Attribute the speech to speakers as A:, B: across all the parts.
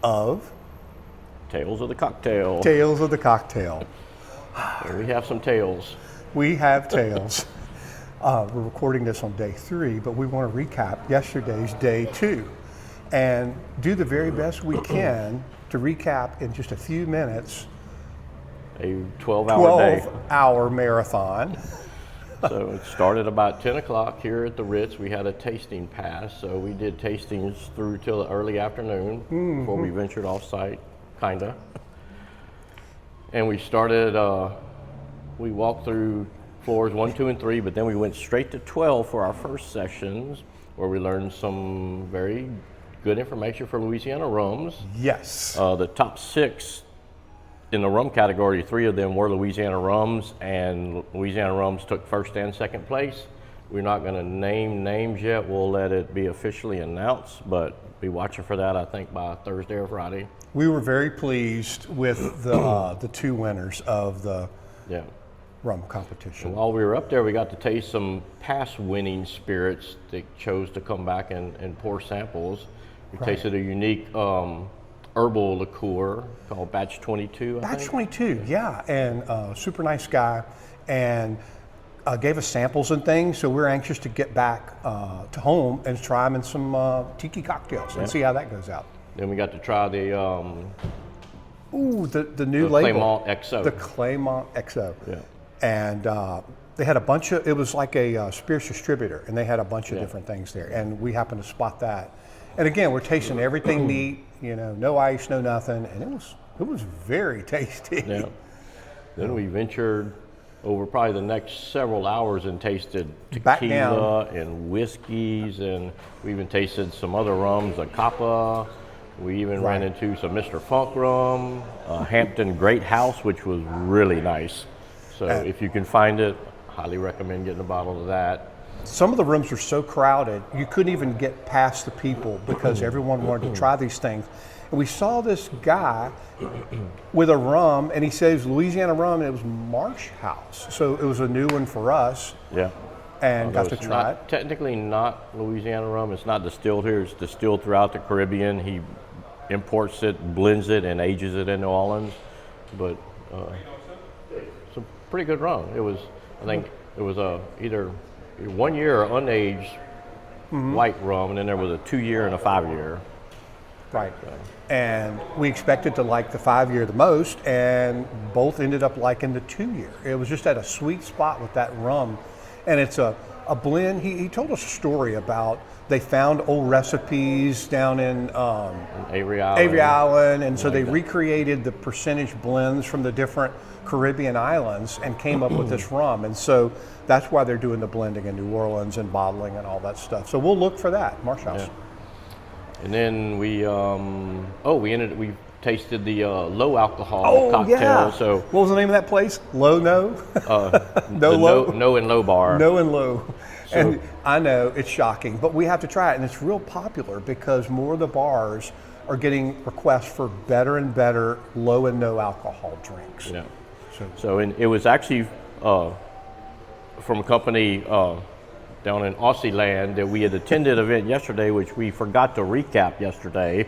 A: of
B: Tales of the Cocktail.
A: Tales of the Cocktail.
B: We have some tales.
A: We have tales. We're recording this on day 3, but we want to recap yesterday's day 2 and do the very best we can to recap in just a few minutes
B: A 12-hour day.
A: 12-hour marathon.
B: So it started about 10 o'clock here at the Ritz. We had a tasting pass, so we did tastings through till the early afternoon before we ventured off site, kinda. And we started, we walked through floors 1, 2, and 3, but then we went straight to 12 for our first sessions, where we learned some very good information for Louisiana rums.
A: Yes.
B: The top 6 in the rum category, 3 of them were Louisiana rums, and Louisiana rums took first and second place. We're not going to name names yet. We'll let it be officially announced, but be watching for that, I think, by Thursday or Friday.
A: We were very pleased with the 2 winners of the rum competition.
B: And while we were up there, we got to taste some past winning spirits that chose to come back and pour samples. We tasted a unique herbal liqueur called Batch 22, I think.
A: Batch 22, yeah, and super nice guy, and gave us samples and things, so we're anxious to get back to home and try them in some Tiki cocktails and see how that goes out.
B: Then we got to try the
A: new label.
B: Claymont XO.
A: The Claymont XO.
B: Yeah.
A: And they had a bunch of, it was like a spirits distributor, and they had a bunch of different things there, and we happened to spot that. And again, we're tasting everything neat, you know, no ice, no nothing, and it was very tasty.
B: Yeah. Then we ventured over probably the next several hours and tasted tequila and whiskeys, and we even tasted some other rums, a Capa. We even ran into some Mr. Funk rum, Hampton Great House, which was really nice. So if you can find it, highly recommend getting a bottle of that.
A: Some of the rooms were so crowded, you couldn't even get past the people because everyone wanted to try these things. And we saw this guy with a rum, and he says Louisiana rum, and it was Marsh House. So it was a new one for us.
B: Yeah.
A: And got to try it.
B: Technically not Louisiana rum. It's not distilled here. It's distilled throughout the Caribbean. He imports it, blends it, and ages it in New Orleans. But it's a pretty good rum. It was, I think, it was either 1 year or unaged white rum, and then there was a 2-year and a 5-year.
A: Right. And we expected to like the 5-year the most, and both ended up liking the 2-year. It was just at a sweet spot with that rum. And it's a blend. He told us a story about they found old recipes down in
B: Avery Island.
A: And so they recreated the percentage blends from the different Caribbean islands and came up with this rum. And so that's why they're doing the blending in New Orleans and bottling and all that stuff. So we'll look for that, Marsh House.
B: Yeah. And then we tasted the low alcohol cocktail.
A: Yeah.
B: So
A: what was the name of that place? No and
B: Low bar.
A: No and Low. So, and I know it's shocking, but we have to try it, and it's real popular because more of the bars are getting requests for better and better low and no alcohol drinks.
B: Yeah. So it was actually from a company down in Aussie land that we had attended an event yesterday, which we forgot to recap yesterday.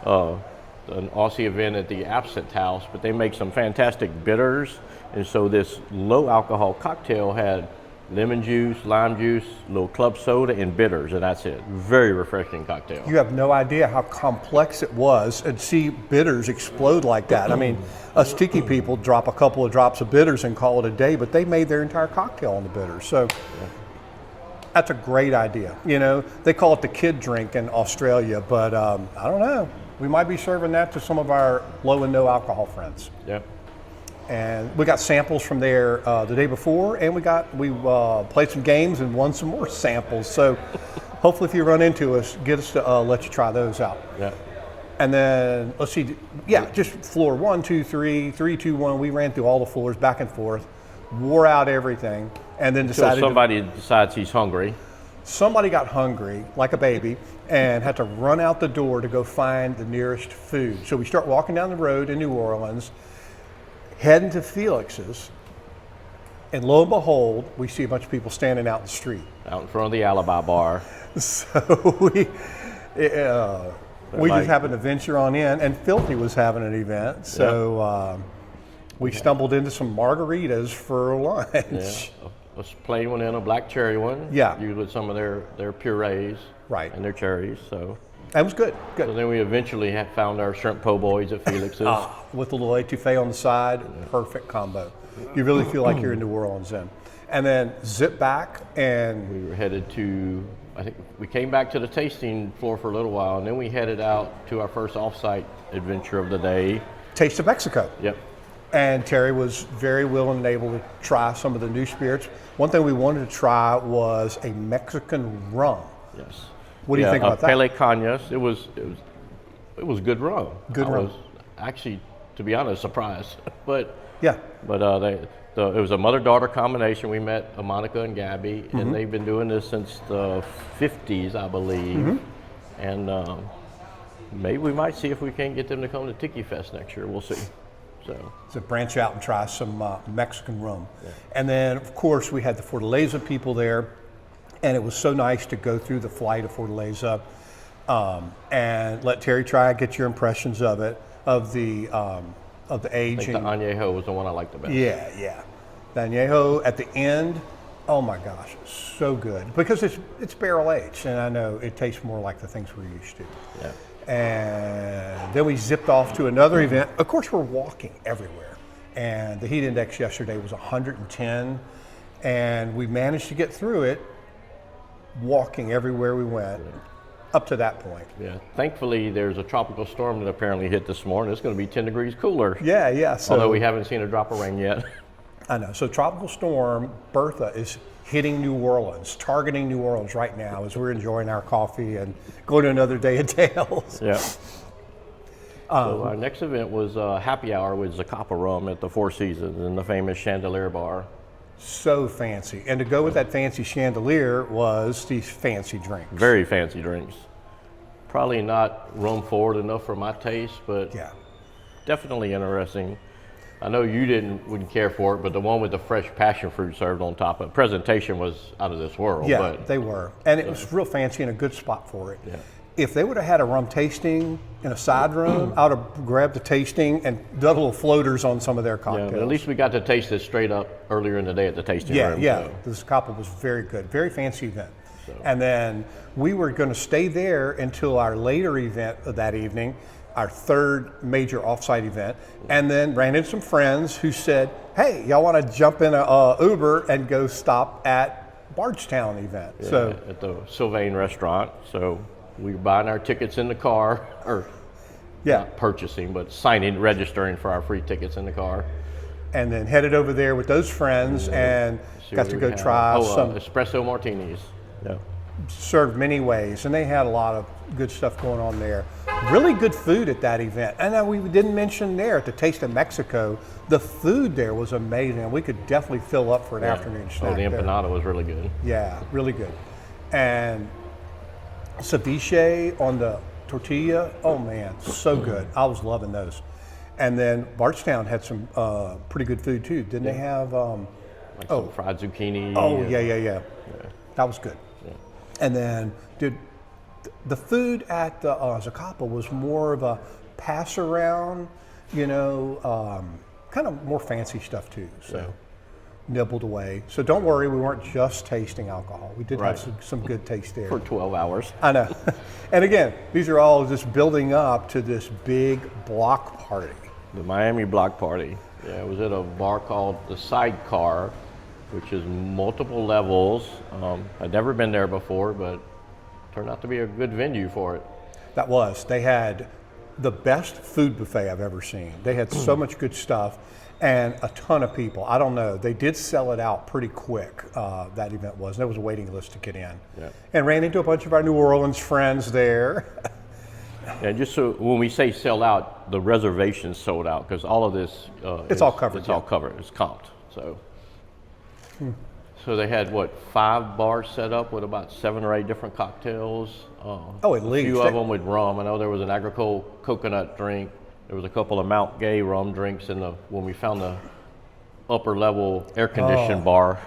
B: An Aussie event at the Absinthe House, but they make some fantastic bitters, and so this low alcohol cocktail had lemon juice, lime juice, a little club soda, and bitters, and that's it. Very refreshing cocktail.
A: You have no idea how complex it was, and see bitters explode like that. I mean, us Tiki people drop a couple of drops of bitters and call it a day, but they made their entire cocktail on the bitters. So that's a great idea. You know, they call it the kid drink in Australia, but I don't know. We might be serving that to some of our low and no alcohol friends.
B: Yeah.
A: And we got samples from there the day before, and we played some games and won some more samples. So hopefully if you run into us, get us to let you try those out.
B: Yeah.
A: And then, let's see, just floor 1, 2, 3, 3, 2, 1. We ran through all the floors back and forth, wore out everything, and then decided
B: somebody decides he's hungry.
A: Somebody got hungry, like a baby, and had to run out the door to go find the nearest food. So we start walking down the road in New Orleans, heading to Felix's, and lo and behold, we see a bunch of people standing out in the street.
B: Out in front of the Alibi Bar.
A: So We just happened to venture on in, and Filthy was having an event, so we stumbled into some margaritas for lunch.
B: Yeah, a plain one and a black cherry one.
A: Yeah.
B: Used with some of their purees.
A: Right.
B: And their cherries, so.
A: That was good, good.
B: So then we eventually found our shrimp po' boys at Felix's.
A: With a little etouffee on the side, perfect combo. You really feel like you're in New Orleans then. And then zip back, and
B: We were headed to, I think we came back to the tasting floor for a little while, and then we headed out to our first off-site adventure of the day.
A: Taste of Mexico.
B: Yep.
A: And Terry was very willing and able to try some of the new spirits. One thing we wanted to try was a Mexican rum.
B: Yes.
A: What do you think about that?
B: Pele Cañas. It was good rum.
A: Good rum.
B: I was actually, to be honest, surprised. But
A: Yeah.
B: it was a mother-daughter combination. We met Monica and Gabby, and they've been doing this since the 50s, I believe. And maybe we might see if we can't get them to come to Tiki Fest next year. We'll see. So
A: branch out and try some Mexican rum. Yeah. And then, of course, we had the Fortaleza people there, and it was so nice to go through the flight of Fortaleza and let Terry try and get your impressions of it, of the aging.
B: I think the Añejo was the one I liked the best.
A: Yeah. The Añejo at the end, oh my gosh, so good. Because it's barrel aged, and I know it tastes more like the things we're used to.
B: Yeah.
A: And then we zipped off to another event. Of course, we're walking everywhere. And the heat index yesterday was 110, and we managed to get through it walking everywhere we went up to that point.
B: Yeah. Thankfully, there's a tropical storm that apparently hit this morning. It's going to be 10 degrees cooler.
A: Yeah. So,
B: although we haven't seen a drop of rain yet.
A: I know. So tropical storm Bertha is hitting New Orleans, targeting New Orleans right now as we're enjoying our coffee and going to another day of tales.
B: Yeah. So our next event was happy hour with Zacapa rum at the Four Seasons in the famous Chandelier Bar.
A: So fancy. And to go with that fancy chandelier was these fancy drinks.
B: Very fancy drinks. Probably not rum forward enough for my taste, but definitely interesting. I know you wouldn't care for it, but the one with the fresh passion fruit served on top of it, presentation was out of this world.
A: Yeah,
B: but,
A: they were. And it was real fancy and a good spot for it.
B: Yeah.
A: If they would have had a rum tasting in a side room, I would have grabbed the tasting and done little floaters on some of their cocktails.
B: Yeah, but at least we got to taste this straight up earlier in the day at the tasting room.
A: Yeah. This couple was very good, very fancy event. So. And then we were going to stay there until our later event of that evening, our third major offsite event, and then ran into some friends who said, hey, y'all want to jump in a Uber and go stop at Bardstown event.
B: Yeah,
A: so
B: at the Sylvain restaurant. So we were buying our tickets in the car, or not purchasing, but registering for our free tickets in the car.
A: And then headed over there with those friends and got to go try some
B: espresso martinis. Yeah.
A: Served many ways, and they had a lot of good stuff going on there. Really good food at that event. And we didn't mention there at the Taste of Mexico, the food there was amazing. We could definitely fill up for an afternoon snack.
B: The empanada was really good.
A: Yeah, really good. And ceviche on the tortilla, oh man, so good. I was loving those. And then Bardstown had some pretty good food too. Didn't they have?
B: Like some fried zucchini.
A: Oh, yeah. That was good.
B: Yeah.
A: And then, the food at the Zacapa was more of a pass around, kind of more fancy stuff too. So nibbled away. So don't worry, we weren't just tasting alcohol. We did have some good taste there.
B: For 12 hours.
A: I know. And again, these are all just building up to this big block party.
B: The Miami block party. Yeah, it was at a bar called the Sidecar, which is multiple levels. I'd never been there before, but turned out to be a good venue for it.
A: That was. They had the best food buffet I've ever seen. They had so much good stuff and a ton of people. I don't know. They did sell it out pretty quick, that event was. There was a waiting list to get in. Yeah. And ran into a bunch of our New Orleans friends there.
B: Yeah, just so when we say sell out, the reservations sold out because all of this
A: it's all covered.
B: It's all covered. It's comped. So they had 5 bars set up with about 7 or 8 different cocktails.
A: At least.
B: A few of them with rum. I know there was an agricole coconut drink. There was a couple of Mount Gay rum drinks when we found the upper level air conditioned bar.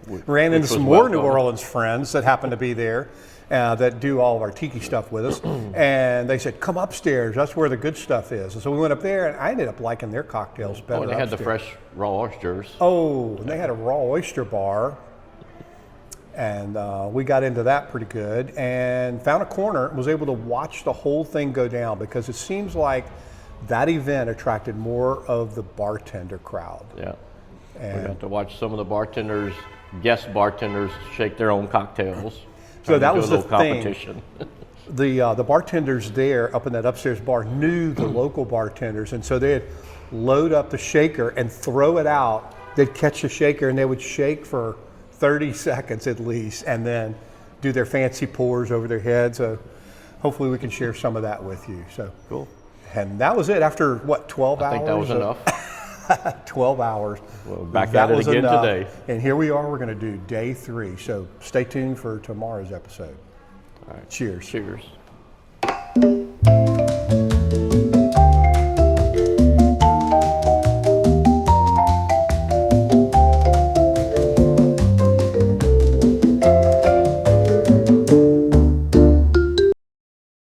A: Ran into some more New Orleans friends that happened to be there. that do all of our Tiki stuff with us. And they said, come upstairs. That's where the good stuff is. And so we went up there, and I ended up liking their cocktails better.
B: Oh, and they had the
A: upstairs.
B: fresh raw oysters.
A: Oh, and they had a raw oyster bar. And we got into that pretty good and found a corner, was able to watch the whole thing go down, because it seems like that event attracted more of the bartender crowd.
B: Yeah.
A: And
B: We got to watch some of the bartenders, guest bartenders, shake their own cocktails.
A: So that
B: Do a
A: was the
B: little
A: thing.
B: competition.
A: The bartenders there up in that upstairs bar knew the local bartenders, and so they'd load up the shaker and throw it out. They'd catch the shaker and they would shake for 30 seconds at least, and then do their fancy pours over their heads. So hopefully we can share some of that with you. So
B: Cool.
A: And that was it after what, 12 hours?
B: I think that was enough.
A: 12 hours.
B: Well, back
A: That
B: at it
A: was
B: again
A: enough.
B: today.
A: And here we are, we're going to do day 3. So stay tuned for tomorrow's episode.
B: All right.
A: Cheers.
B: Cheers.